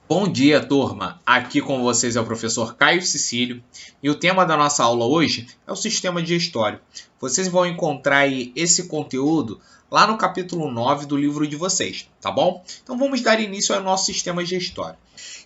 Bom dia, turma! Aqui com vocês é o professor Caio Cecílio e o tema da nossa aula hoje é o sistema digestório. Vocês vão encontrar aí esse conteúdo lá no capítulo 9 do livro de vocês, tá bom? Então vamos dar início ao nosso sistema digestório.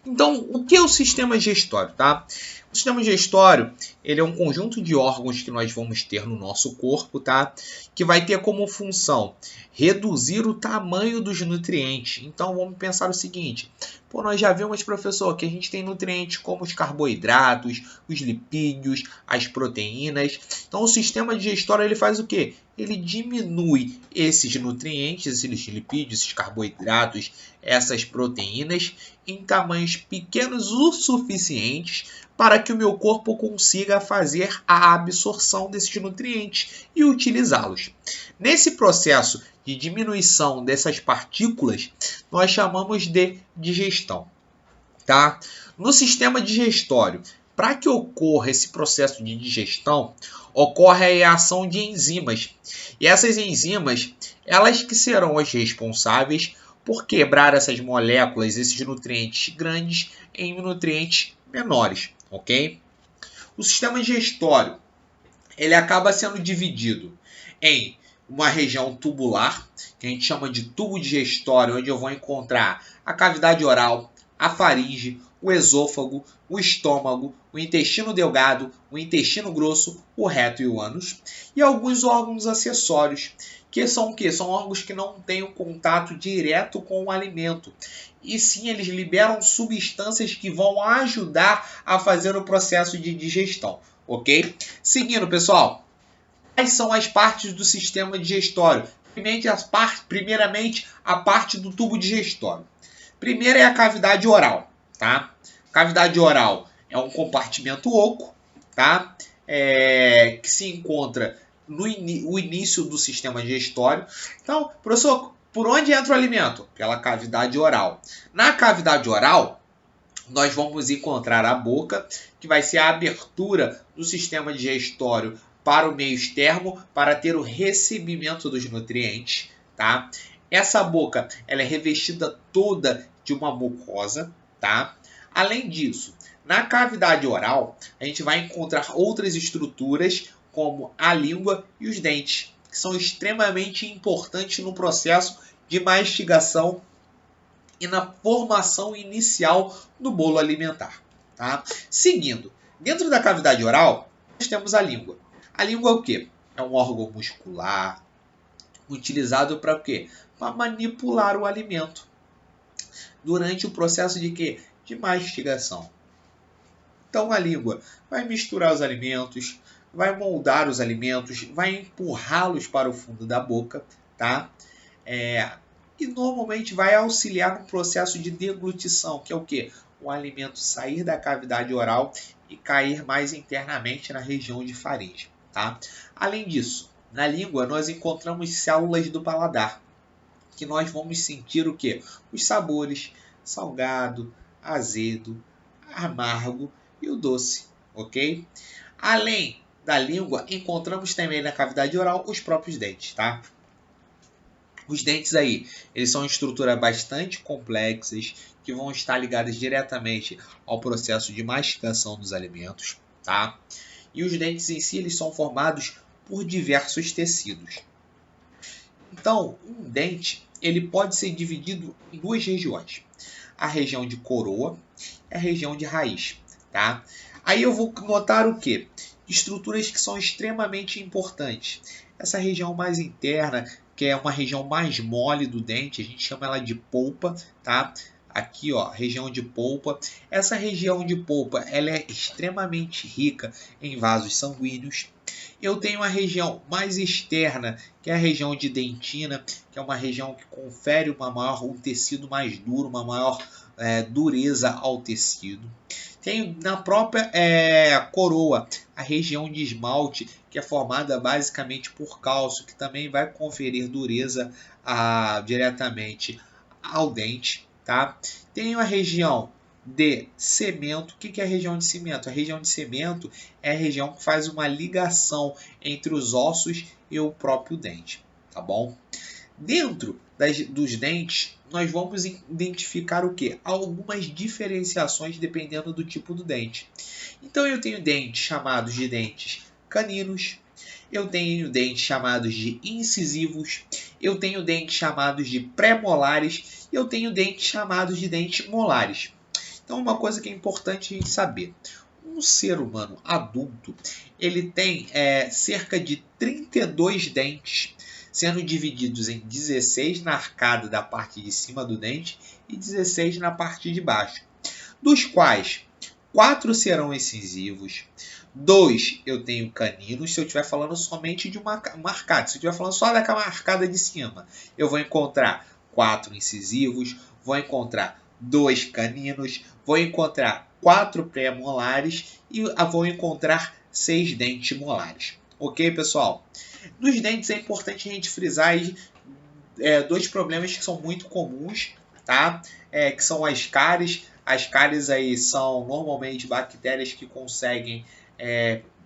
Então, o que é o sistema digestório, tá? O sistema digestório, ele é um conjunto de órgãos que nós vamos ter no nosso corpo, tá? Que vai ter como função reduzir o tamanho dos nutrientes. Então, vamos pensar o seguinte: pô, nós já vimos, professor, que a gente tem nutrientes como os carboidratos, os lipídios, as proteínas. Então, o sistema digestório, ele faz o quê? Ele diminui esses nutrientes, esses lipídios, esses carboidratos, essas proteínas em tamanhos pequenos o suficientes para que o meu corpo consiga fazer a absorção desses nutrientes e utilizá-los. Nesse processo de diminuição dessas partículas, nós chamamos de digestão, tá? No sistema digestório, para que ocorra esse processo de digestão, ocorre a ação de enzimas. E essas enzimas, elas que serão as responsáveis por quebrar essas moléculas, esses nutrientes grandes, em nutrientes menores, ok? O sistema digestório, ele acaba sendo dividido em uma região tubular, que a gente chama de tubo digestório, onde eu vou encontrar a cavidade oral, a faringe, o esôfago, o estômago, o intestino delgado, o intestino grosso, o reto e o ânus, e alguns órgãos acessórios, que são o quê? São órgãos que não têm um contato direto com o alimento, e sim eles liberam substâncias que vão ajudar a fazer o processo de digestão, ok? Seguindo, pessoal, quais são as partes do sistema digestório? Primeiramente, a parte do tubo digestório. Primeiro é a cavidade oral, tá? Cavidade oral é um compartimento oco, tá? Que se encontra no início do sistema digestório. Então, professor, por onde entra o alimento? Pela cavidade oral. Na cavidade oral, nós vamos encontrar a boca, que vai ser a abertura do sistema digestório para o meio externo, para ter o recebimento dos nutrientes, tá? Essa boca, ela é revestida toda de uma mucosa, tá? Além disso, na cavidade oral, a gente vai encontrar outras estruturas, como a língua e os dentes, que são extremamente importantes no processo de mastigação e na formação inicial do bolo alimentar, tá? Seguindo, dentro da cavidade oral, nós temos a língua. A língua é o quê? É um órgão muscular, utilizado para o quê? Para manipular o alimento durante o processo de quê? De mastigação. Então a língua vai misturar os alimentos, vai moldar os alimentos, vai empurrá-los para o fundo da boca, tá? E normalmente vai auxiliar no processo de deglutição, que é o quê? O alimento sair da cavidade oral e cair mais internamente na região de faringe, tá? Além disso, na língua nós encontramos células do paladar, que nós vamos sentir o quê? Os sabores, salgado, azedo, amargo e o doce, ok? Além da língua, encontramos também na cavidade oral os próprios dentes, tá? Os dentes aí, eles são estruturas bastante complexas, que vão estar ligadas diretamente ao processo de mastigação dos alimentos, tá? E os dentes em si, eles são formados por diversos tecidos. Então, um dente, ele pode ser dividido em duas regiões. A região de coroa e a região de raiz, tá? Aí eu vou notar o quê? Estruturas que são extremamente importantes. Essa região mais interna, que é uma região mais mole do dente, a gente chama ela de polpa, tá? Aqui, ó, região de polpa. Essa região de polpa, ela é extremamente rica em vasos sanguíneos. Eu tenho a região mais externa, que é a região de dentina, que é uma região que confere um tecido mais duro, uma maior dureza ao tecido. Tem na própria coroa a região de esmalte, que é formada basicamente por cálcio, que também vai conferir dureza diretamente ao dente, tá? Tem a região de cimento. O que é a região de cimento? A região de cimento é a região que faz uma ligação entre os ossos e o próprio dente, tá bom? Dentro dos dentes, nós vamos identificar o quê? Algumas diferenciações dependendo do tipo do dente. Então eu tenho dentes chamados de dentes caninos, eu tenho dentes chamados de incisivos, eu tenho dentes chamados de pré-molares e eu tenho dentes chamados de dentes molares. Então uma coisa que é importante a gente saber. Um ser humano adulto, ele tem cerca de 32 dentes, sendo divididos em 16 na arcada da parte de cima do dente e 16 na parte de baixo, dos quais 4 serão incisivos, 2 eu tenho caninos, se eu estiver falando somente de uma arcada. Se eu estiver falando só daquela arcada de cima, eu vou encontrar 4 incisivos, vou encontrar 2 caninos, vou encontrar 4 pré-molares e vou encontrar 6 dentes molares. Ok, pessoal? Nos dentes é importante a gente frisar aí, 2 problemas que são muito comuns, tá? Que são as cáries. As cáries aí são normalmente bactérias que conseguem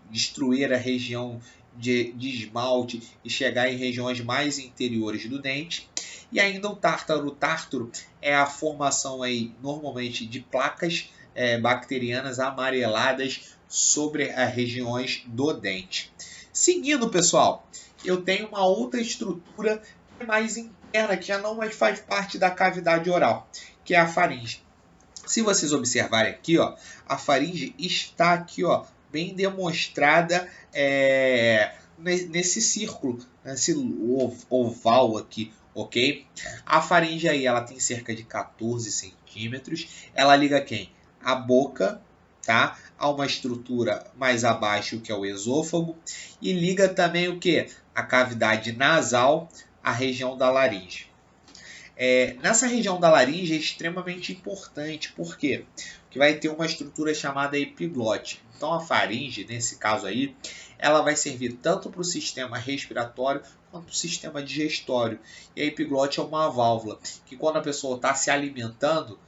destruir a região de esmalte e chegar em regiões mais interiores do dente. E ainda o tártaro. O tártaro é a formação aí, normalmente de placas bacterianas amareladas sobre as regiões do dente. Seguindo, pessoal, eu tenho uma outra estrutura mais interna, que já não mais faz parte da cavidade oral, que é a faringe. Se vocês observarem aqui, ó, a faringe está aqui, ó, bem demonstrada nesse círculo, nesse oval aqui, ok? A faringe aí, ela tem cerca de 14 centímetros. Ela liga quem? A boca, tá? A uma estrutura mais abaixo, que é o esôfago, e liga também o que? A cavidade nasal, a região da laringe. Nessa região da laringe é extremamente importante, por quê? Porque vai ter uma estrutura chamada epiglote. Então a faringe, nesse caso aí, ela vai servir tanto para o sistema respiratório quanto para o sistema digestório. E a epiglote é uma válvula que, quando a pessoa está se alimentando,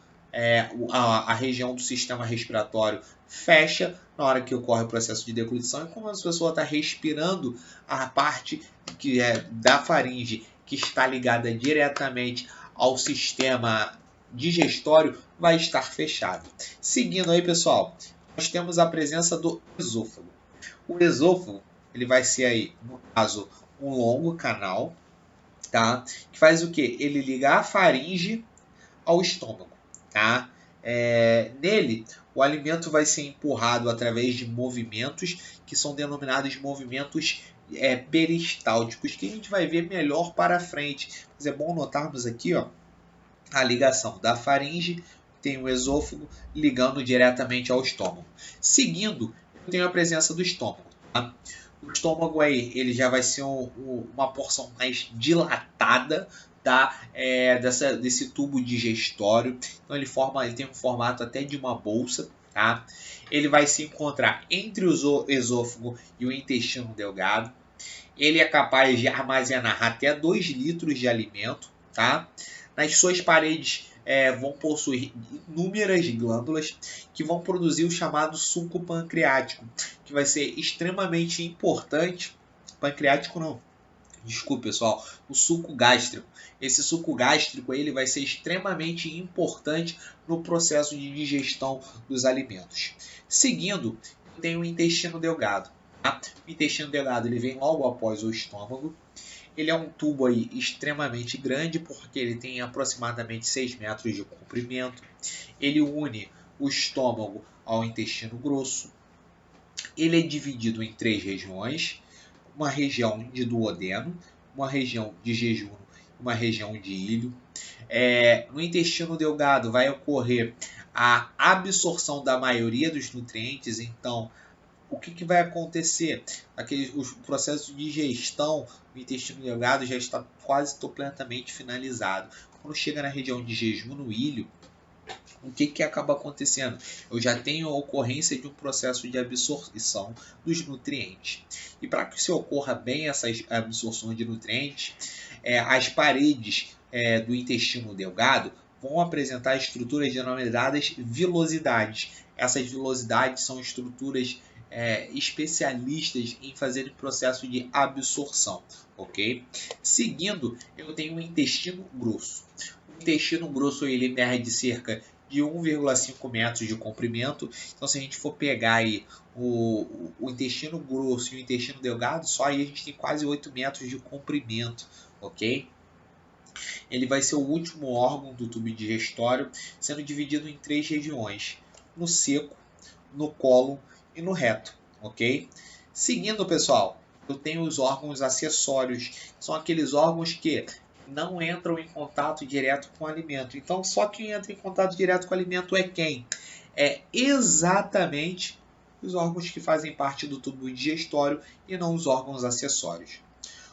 a região do sistema respiratório fecha na hora que ocorre o processo de deglutição, e quando a pessoa está respirando, a parte que é da faringe, que está ligada diretamente ao sistema digestório, vai estar fechado. Seguindo aí, pessoal, nós temos a presença do esôfago. O esôfago, ele vai ser aí, no caso, um longo canal, tá? Que faz o quê? Ele liga a faringe ao estômago, tá? Nele, o alimento vai ser empurrado através de movimentos que são denominados movimentos peristálticos, que a gente vai ver melhor para frente. Mas é bom notarmos aqui, ó, a ligação da faringe, tem o esôfago ligando diretamente ao estômago. Seguindo, eu tenho a presença do estômago. Tá? O estômago aí, ele já vai ser uma porção mais dilatada, tá? Desse tubo digestório. Então ele tem um formato até de uma bolsa. Tá? Ele vai se encontrar entre o esôfago e o intestino delgado. Ele é capaz de armazenar até 2 litros de alimento. Tá? Nas suas paredes vão possuir inúmeras glândulas que vão produzir o chamado suco pancreático, que vai ser extremamente importante. Pancreático não, desculpe, pessoal, o suco gástrico. Esse suco gástrico ele vai ser extremamente importante no processo de digestão dos alimentos. Seguindo, tem o intestino delgado. Tá? O intestino delgado ele vem logo após o estômago. Ele é um tubo aí extremamente grande, porque ele tem aproximadamente 6 metros de comprimento. Ele une o estômago ao intestino grosso. Ele é dividido em 3 regiões. Uma região de duodeno, uma região de jejum, uma região de ilho. No intestino delgado vai ocorrer a absorção da maioria dos nutrientes. Então, o que vai acontecer? O processo de digestão do intestino delgado já está quase completamente finalizado. Quando chega na região de jejum, no ilho, o que acaba acontecendo? Eu já tenho a ocorrência de um processo de absorção dos nutrientes. E para que se ocorra bem essa absorção de nutrientes, as paredes do intestino delgado vão apresentar estruturas denominadas vilosidades. Essas vilosidades são estruturas especialistas em fazer processo de absorção, ok? Seguindo, eu tenho o intestino grosso. O intestino grosso ele mede cerca de 1,5 metros de comprimento. Então, se a gente for pegar aí o intestino grosso e o intestino delgado, só aí a gente tem quase 8 metros de comprimento, ok? Ele vai ser o último órgão do tubo digestório, sendo dividido em 3 regiões: no seco, no cólon e no reto, ok? Seguindo, pessoal, eu tenho os órgãos acessórios, que são aqueles órgãos que não entram em contato direto com o alimento. Então, só quem entra em contato direto com o alimento é quem? É exatamente os órgãos que fazem parte do tubo digestório e não os órgãos acessórios.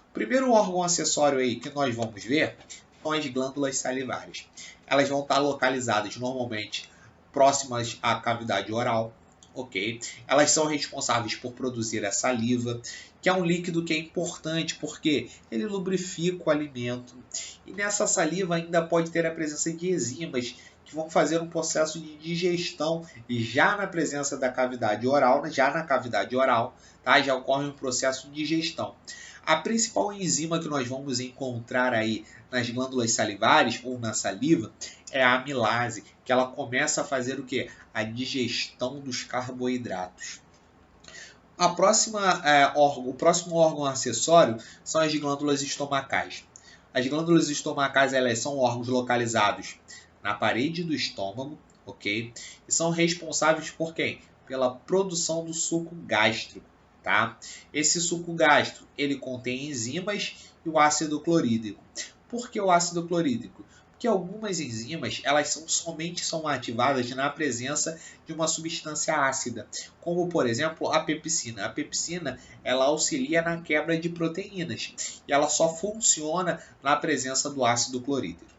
O primeiro órgão acessório aí que nós vamos ver são as glândulas salivares. Elas vão estar localizadas normalmente próximas à cavidade oral, ok? Elas são responsáveis por produzir a saliva, que é um líquido que é importante porque ele lubrifica o alimento. E nessa saliva ainda pode ter a presença de enzimas que vão fazer um processo de digestão já na presença da cavidade oral, tá? Já ocorre um processo de digestão. A principal enzima que nós vamos encontrar aí nas glândulas salivares ou na saliva é a amilase, que ela começa a fazer o quê? A digestão dos carboidratos. O próximo órgão acessório são as glândulas estomacais. As glândulas estomacais elas são órgãos localizados na parede do estômago, ok? E são responsáveis por quem? Pela produção do suco gástrico, tá? Esse suco gástrico ele contém enzimas e o ácido clorídrico. Por que o ácido clorídrico? Porque algumas enzimas elas somente são ativadas na presença de uma substância ácida, como por exemplo a pepsina. A pepsina ela auxilia na quebra de proteínas e ela só funciona na presença do ácido clorídrico.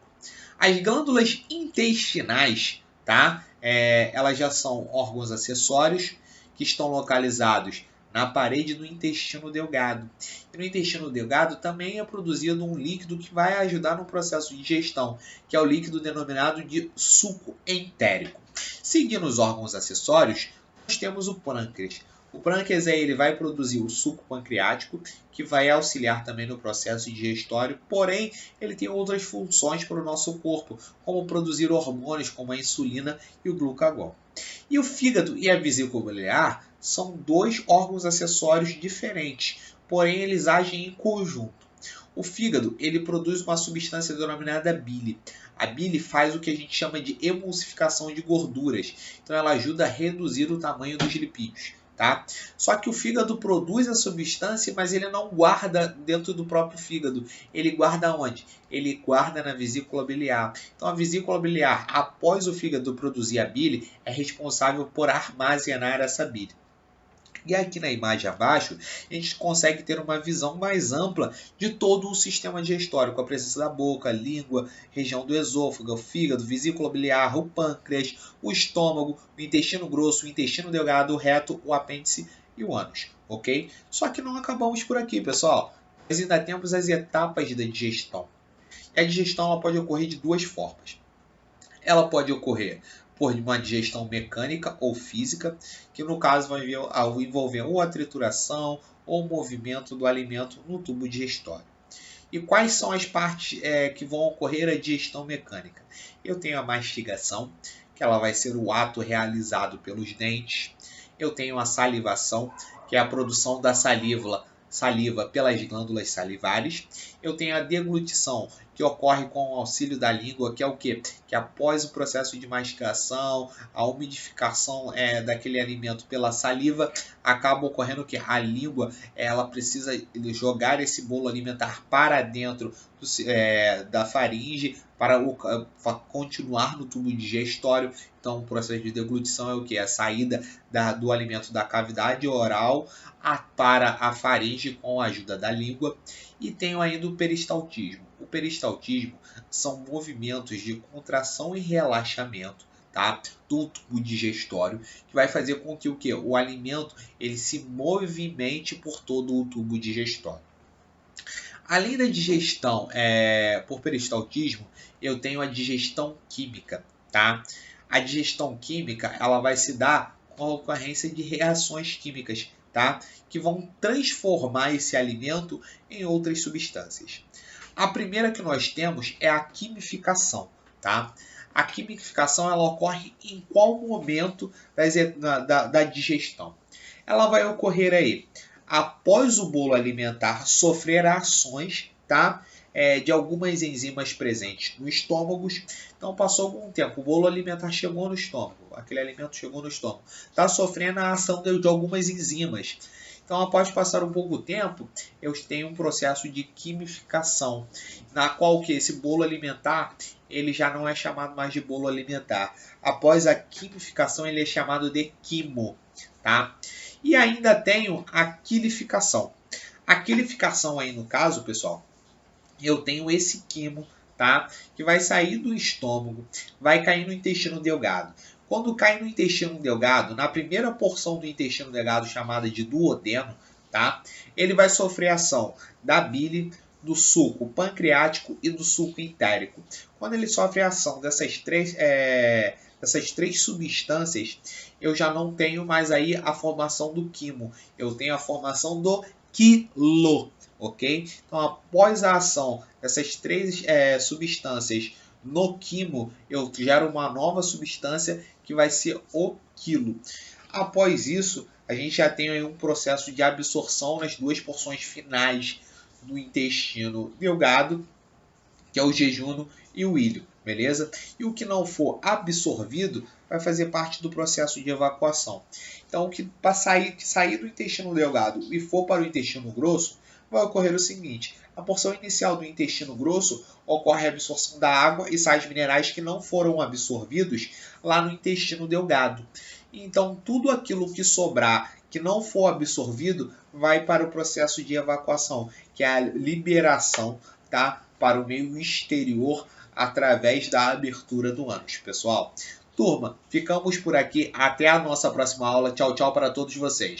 As glândulas intestinais, tá? Elas já são órgãos acessórios que estão localizados na parede do intestino delgado. E no intestino delgado também é produzido um líquido que vai ajudar no processo de digestão, que é o líquido denominado de suco entérico. Seguindo os órgãos acessórios, nós temos o pâncreas. O pâncreas ele vai produzir o suco pancreático, que vai auxiliar também no processo digestório, porém ele tem outras funções para o nosso corpo, como produzir hormônios como a insulina e o glucagon. E o fígado e a vesícula biliar são dois órgãos acessórios diferentes, porém eles agem em conjunto. O fígado ele produz uma substância denominada bile. A bile faz o que a gente chama de emulsificação de gorduras, então ela ajuda a reduzir o tamanho dos lipídios. Tá? Só que o fígado produz a substância, mas ele não guarda dentro do próprio fígado. Ele guarda onde? Ele guarda na vesícula biliar. Então a vesícula biliar, após o fígado produzir a bile, é responsável por armazenar essa bile. E aqui na imagem abaixo, a gente consegue ter uma visão mais ampla de todo o sistema digestório, com a presença da boca, língua, região do esôfago, fígado, vesícula biliar, o pâncreas, o estômago, o intestino grosso, o intestino delgado, o reto, o apêndice e o ânus, ok? Só que não acabamos por aqui, pessoal. Nós ainda temos as etapas da digestão. E a digestão ela pode ocorrer de duas formas. Ela pode ocorrer por uma digestão mecânica ou física, que no caso vai envolver ou a trituração ou o movimento do alimento no tubo digestório. E quais são as partes que vão ocorrer a digestão mecânica? Eu tenho a mastigação, que ela vai ser o ato realizado pelos dentes. Eu tenho a salivação, que é a produção da saliva pelas glândulas salivares. Eu tenho a deglutição, que ocorre com o auxílio da língua, que é o quê? Que após o processo de mastigação, a umidificação daquele alimento pela saliva, acaba ocorrendo que a língua ela precisa jogar esse bolo alimentar para dentro da faringe para continuar no tubo digestório. Então, o processo de deglutição é o que? A saída do alimento da cavidade oral para a faringe com a ajuda da língua. E tenho ainda o peristaltismo. O peristaltismo são movimentos de contração e relaxamento, tá? Do tubo digestório, que vai fazer com que o alimento ele se movimente por todo o tubo digestório. Além da digestão por peristaltismo, eu tenho a digestão química, tá? A digestão química ela vai se dar a ocorrência de reações químicas, tá? Que vão transformar esse alimento em outras substâncias. A primeira que nós temos é a quimificação, tá? A quimificação ela ocorre em qual momento da digestão? Ela vai ocorrer aí após o bolo alimentar sofrer ações, tá? De algumas enzimas presentes no estômago. Então passou algum tempo, o bolo alimentar chegou no estômago, aquele alimento chegou no estômago, está sofrendo a ação de algumas enzimas. Então, após passar um pouco tempo, eu tenho um processo de quimificação, na qual que esse bolo alimentar ele já não é chamado mais de bolo alimentar. Após a quimificação, ele é chamado de quimo, tá? E ainda tenho a quilificação. A quilificação aí no caso, pessoal, eu tenho esse quimo, tá? Que vai sair do estômago, vai cair no intestino delgado. Quando cai no intestino delgado, na primeira porção do intestino delgado, chamada de duodeno, tá? Ele vai sofrer ação da bile, do suco pancreático e do suco entérico. Quando ele sofre a ação dessas três substâncias, eu já não tenho mais aí a formação do quimo, eu tenho a formação do quilo, ok? Então, após a ação dessas três substâncias no quimo, eu gero uma nova substância que vai ser o quilo. Após isso, a gente já tem aí um processo de absorção nas duas porções finais do intestino delgado, que é o jejunum e o ilho, beleza? E o que não for absorvido vai fazer parte do processo de evacuação. Então, o que sair do intestino delgado e for para o intestino grosso, vai ocorrer o seguinte: a porção inicial do intestino grosso ocorre a absorção da água e sais minerais que não foram absorvidos lá no intestino delgado. Então, tudo aquilo que sobrar, que não for absorvido, vai para o processo de evacuação, que é a liberação, tá, para o meio exterior através da abertura do ânus, pessoal. Turma, ficamos por aqui. Até a nossa próxima aula. Tchau, tchau para todos vocês.